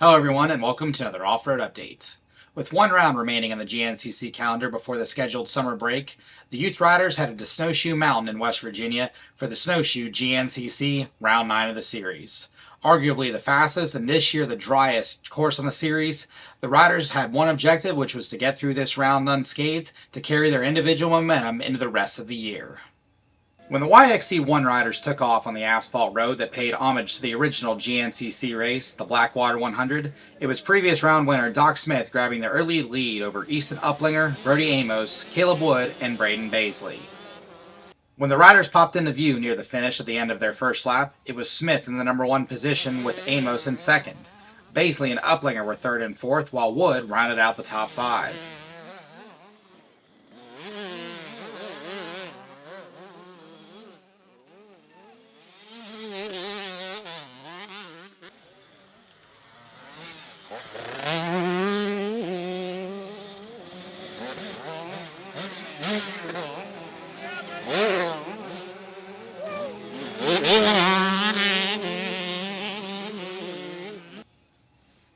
Hello everyone and welcome to another off-road update. With one round remaining on the GNCC calendar before the scheduled summer break, the youth riders headed to Snowshoe Mountain in West Virginia for the Snowshoe GNCC Round 9 of the series. Arguably the fastest and this year the driest course on the series, the riders had one objective, which was to get through this round unscathed to carry their individual momentum into the rest of the year. When the YXC1 riders took off on the asphalt road that paid homage to the original GNCC race, the Blackwater 100, it was previous round winner Doc Smith grabbing the early lead over Easton Uplinger, Brody Amos, Caleb Wood, and Brayden Baisley. When the riders popped into view near the finish at the end of their first lap, it was Smith in the number 1 position with Amos in second. Baisley and Uplinger were third and fourth, while Wood rounded out the top 5.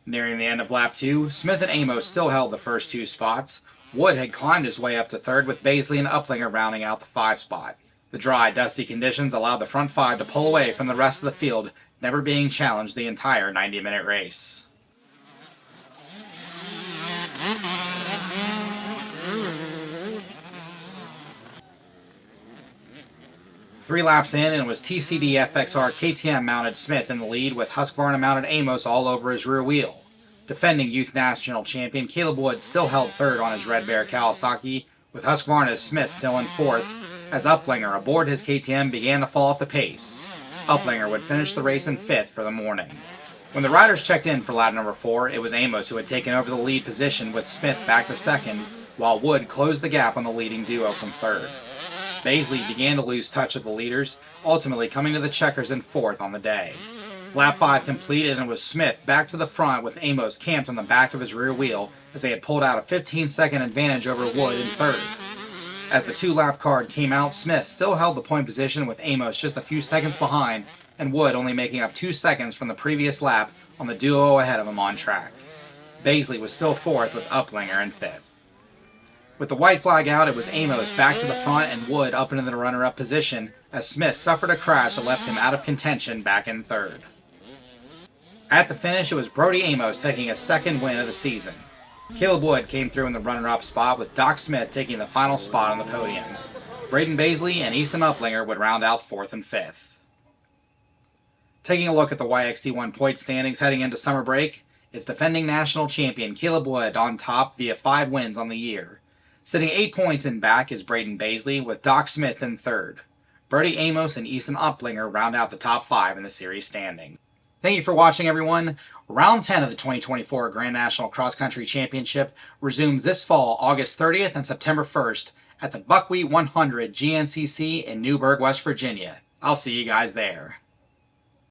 Nearing the end of lap 2, Smith and Amos still held the first 2 spots. Wood had climbed his way up to third with Baisley and Uplinger rounding out the 5 spot. The dry, dusty conditions allowed the front 5 to pull away from the rest of the field, never being challenged the entire 90-minute race. Three laps in, and it was TCD FXR KTM mounted Smith in the lead with Husqvarna mounted Amos all over his rear wheel. Defending youth national champion Caleb Wood still held third on his Red Bear Kawasaki, with Husqvarna's Smith still in fourth, as Uplinger aboard his KTM began to fall off the pace. Uplinger would finish the race in 5th for the morning. When the riders checked in for lap number 4, it was Amos who had taken over the lead position with Smith back to second, while Wood closed the gap on the leading duo from third. Baisley began to lose touch of the leaders, ultimately coming to the checkers in 4th on the day. Lap 5 completed and it was Smith back to the front with Amos camped on the back of his rear wheel as they had pulled out a 15-second advantage over Wood in 3rd. As the 2-lap card came out, Smith still held the point position with Amos just a few seconds behind and Wood only making up 2 seconds from the previous lap on the duo ahead of him on track. Baisley was still 4th with Uplinger in 5th. With the white flag out, it was Amos back to the front and Wood up into the runner-up position as Smith suffered a crash that left him out of contention back in 3rd. At the finish, it was Brody Amos taking his 2nd win of the season. Caleb Wood came through in the runner-up spot with Doc Smith taking the final spot on the podium. Brayden Baisley and Easton Uplinger would round out 4th and 5th. Taking a look at the YXC1 point standings heading into summer break, it's defending national champion Caleb Wood on top via 5 wins on the year. Sitting 8 points in back is Brayden Baisley with Doc Smith in 3rd. Brody Amos and Easton Uplinger round out the top 5 in the series standing. Thank you for watching, everyone. Round 10 of the 2024 Grand National Cross Country Championship resumes this fall, August 30th and September 1st at the Buckwheat 100 GNCC in Newburgh, West Virginia. I'll see you guys there.